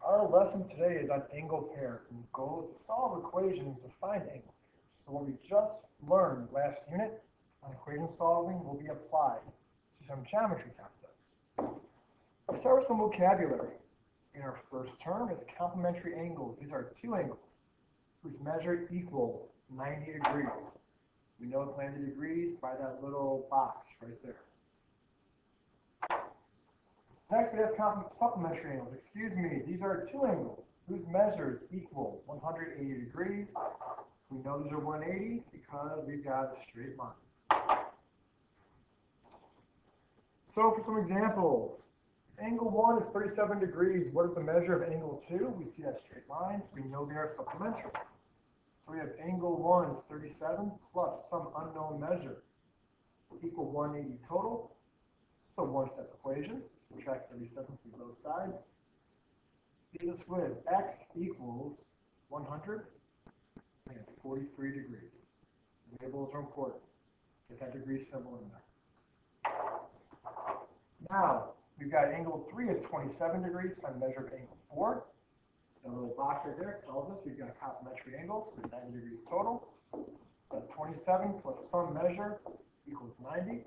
Our lesson today is on angle pairs, and the goal is to solve equations to find angle pairs. So what we just learned last unit on equation solving will be applied to some geometry concepts. Let's start with some vocabulary. In our first term is complementary angles. These are two angles whose measure equal 90 degrees. We know it's 90 degrees by that little box right there. Next, we have supplementary angles. Excuse me, these are two angles whose measures equal 180 degrees. We know these are 180 because we've got a straight line. So for some examples, angle 1 is 37 degrees. What is the measure of angle 2? We see that straight line, so we know they are supplementary. So we have angle 1 is 37 plus some unknown measure will equal 180 total. So one-step equation. Subtract 37 from both sides. Leaves us with x equals 100 and 43 degrees. Labels are important. Get that degree symbol in there. Now, we've got angle 3 is 27 degrees times measure of angle 4. The little box right there tells us we've got complementary angles with 90 degrees total. So 27 plus some measure equals 90.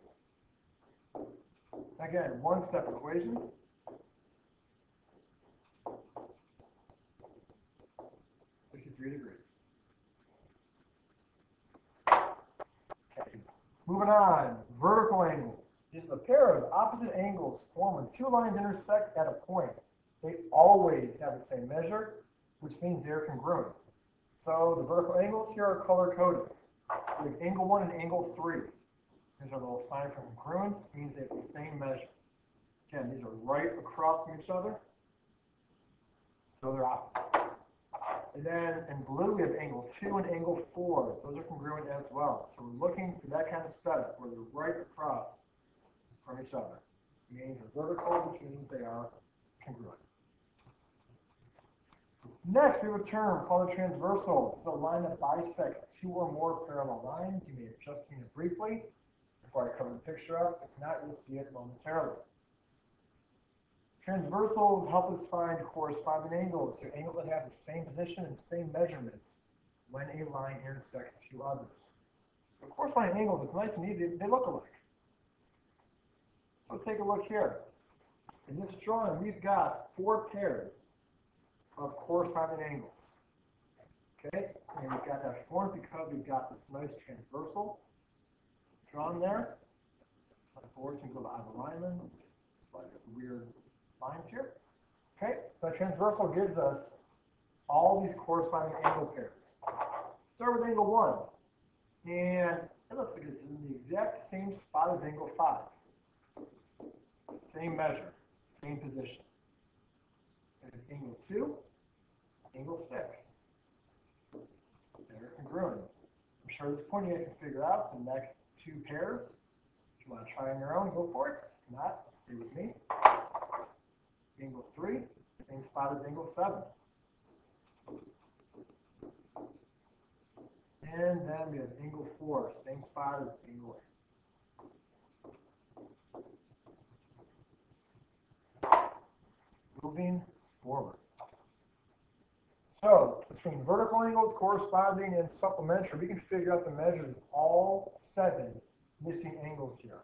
Again, one-step equation. $63. Okay. Moving on, vertical angles. This is a pair of opposite angles formed when two lines intersect at a point. They always have the same measure, which means they're congruent. So the vertical angles here are color-coded. We have angle 1 and angle 3. There's a little sign for congruence, means they have the same measure. Again, these are right across from each other, so they're opposite. And then in blue, we have angle 2 and angle 4. Those are congruent as well. So we're looking for that kind of setup where they're right across from each other. It means they're vertical, which means they are congruent. Next, we have a term called a transversal. It's a line that bisects two or more parallel lines. You may have just seen it briefly before I cover the picture up. If not, you'll see it momentarily. Transversals help us find corresponding angles, so angles that have the same position and same measurement when a line intersects two others. So corresponding angles is nice and easy. They look alike. So take a look here. In this drawing, we've got 4 pairs of corresponding angles. Okay, and we've got that formed because we've got this nice transversal drawn there. Unfortunately, go out of alignment. That's why there's weird lines here. Okay, so that transversal gives us all these corresponding angle pairs. Start with angle 1, and it looks like it's in the exact same spot as angle 5. Same measure, same position. And angle 2, angle 6. They're congruent. I'm sure at this point you guys can figure out the next 2 pairs. If you want to try on your own, go for it. If not, stay with me. Angle 3, same spot as angle 7. And then we have angle 4, same spot as angle 8. Moving forward. So, between vertical angles corresponding and supplementary, we can figure out the measures of all 7 missing angles here.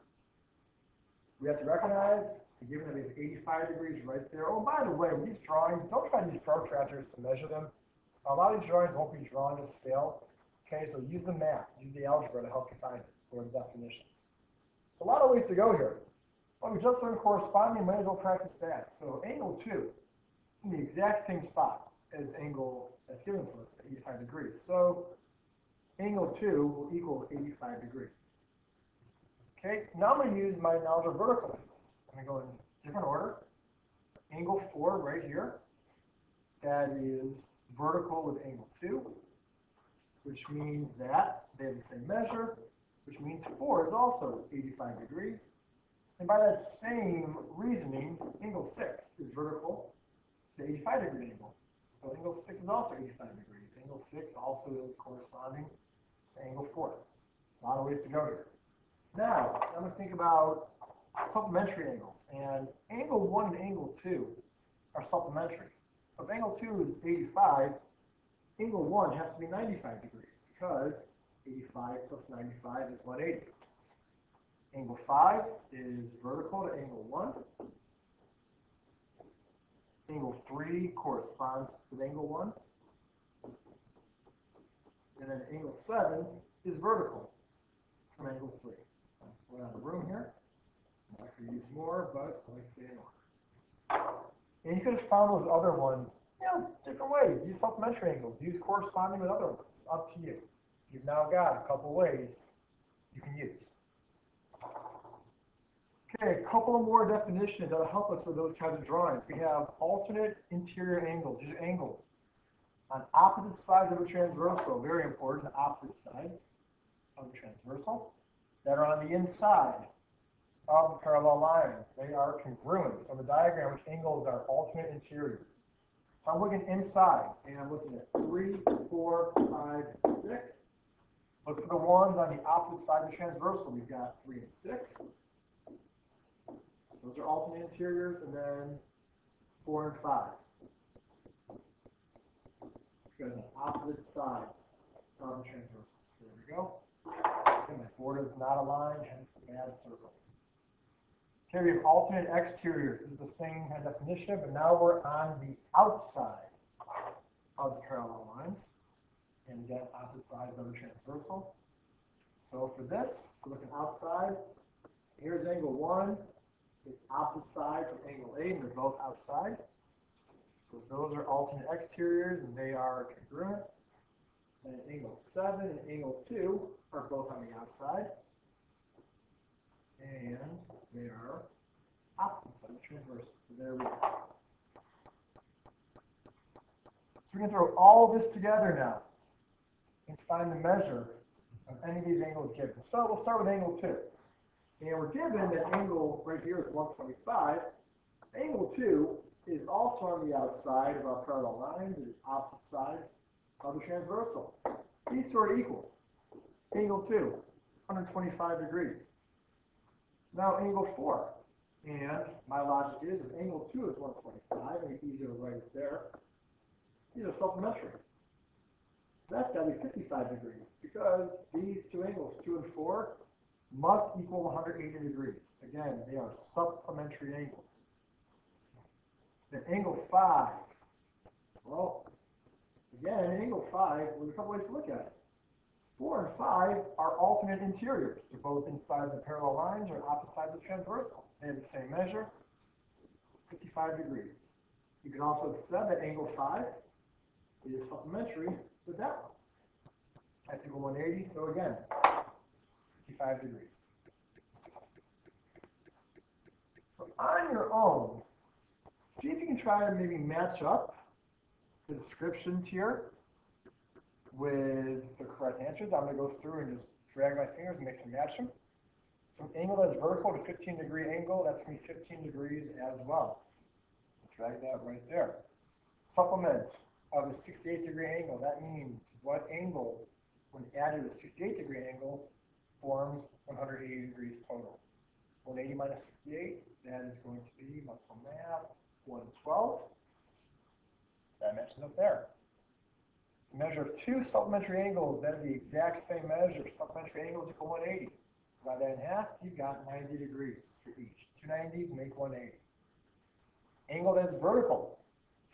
We have to recognize, given that we have 85 degrees right there. Oh, by the way, with these drawings, don't try to use protractors to measure them. A lot of these drawings won't be drawn to scale. Okay, so use the math, use the algebra to help you find it, or the definitions. So a lot of ways to go here. Well, we just learned corresponding, might as well practice that. So angle 2 is in the exact same spot as angle that's given to us, 85 degrees. So angle 2 will equal 85 degrees. Okay, now I'm going to use my knowledge of vertical angles. I'm going to go in different order. Angle 4 right here, that is vertical with angle 2, which means that they have the same measure, which means 4 is also 85 degrees. And by that same reasoning, angle 6 is vertical to 85 degree angle. So angle 6 is also 85 degrees. Angle 6 also is corresponding to angle 4. A lot of ways to go here. Now, I'm going to think about supplementary angles. And angle 1 and angle 2 are supplementary. So if angle 2 is 85, angle 1 has to be 95 degrees because 85 plus 95 is 180. Angle 5 is vertical to angle 1. Angle 3 corresponds with angle 1. And then angle 7 is vertical from angle 3. We're out of room here. I could use more, but I like staying on. And you could have found those other ones, different ways. Use supplementary angles. Use corresponding with other ones. It's up to you. You've now got a couple ways you can use. Okay, a couple of more definitions that'll help us with those kinds of drawings. We have alternate interior angles. These are angles on opposite sides of a transversal. Very important, opposite sides of the transversal that are on the inside of the parallel lines. They are congruent. So in the diagram, which angles are alternate interiors. So I'm looking inside, and I'm looking at 3, 4, 5, 6. Look for the ones on the opposite side of the transversal. We've got 3 and 6. Those are alternate interiors, and then 4 and 5. Because on opposite sides of the transversal. There we go. And my board is not aligned, hence the bad circle. Okay, we have alternate exteriors. This is the same kind of definition, but now we're on the outside of the parallel lines. And again, opposite sides of the transversal. So for this, we're looking outside. Here's angle 1. It's opposite side from angle 8, and they're both outside. So those are alternate exteriors, and they are congruent. And angle 7 and angle 2 are both on the outside. And they are opposite side of the transversal. So there we go. So we're going to throw all of this together now and find the measure of any of these angles given. So we'll start with angle 2. And we're given that angle right here is 125. Angle 2 is also on the outside of our parallel lines. It is opposite side of the transversal. These two are equal. Angle 2, 125 degrees. Now angle 4. And my logic is if angle 2 is 125, and it's easier to write it there, these are supplementary. That's got to be 55 degrees because these two angles, 2 and 4, must equal 180 degrees. Again, they are supplementary angles. Then angle 5, well, again, angle 5, there's a couple ways to look at it. 4 and 5 are alternate interiors. They're both inside the parallel lines or opposite sides of the transversal. They have the same measure, 55 degrees. You can also have said that angle 5 is supplementary with that one. That's equal 180, so again, 55 degrees. So on your own, see if you can try to maybe match up the descriptions here with the correct answers. I'm going to go through and just drag my fingers and mix and match them. So an angle that's vertical to 15-degree angle, that's going to be 15 degrees as well. Drag that right there. Supplement of a 68-degree angle. That means what angle, when added to a 68-degree angle, forms 180 degrees total. 180 minus 68, that is going to be, muscle math, 112. That matches up there. The measure of two supplementary angles, that is the exact same measure. Supplementary angles equal 180. Divide that in half, you've got 90 degrees for each. Two 90s make 180. Angle that is vertical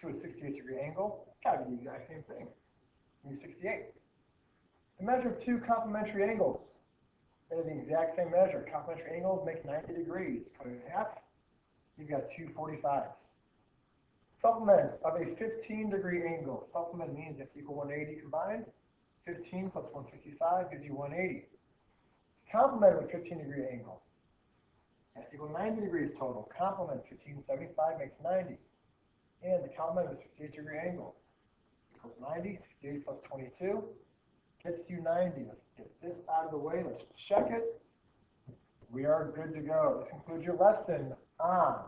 to a 68-degree angle, it's got to be the exact same thing. Maybe 68. The measure of two complementary angles, they have the exact same measure. Complementary angles make 90 degrees. Cut it in half, you've got two 45s. Supplement of a 15-degree angle. Supplement means if equal 180 combined, 15 plus 165 gives you 180. Complement of a 15-degree angle. That's equal 90 degrees total. Complement 1575 makes 90. And the complement of a 68-degree angle equals 90. 68 plus 22 gets you 90. Let's get this out of the way. Let's check it. We are good to go. This concludes your lesson on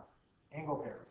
angle pairs.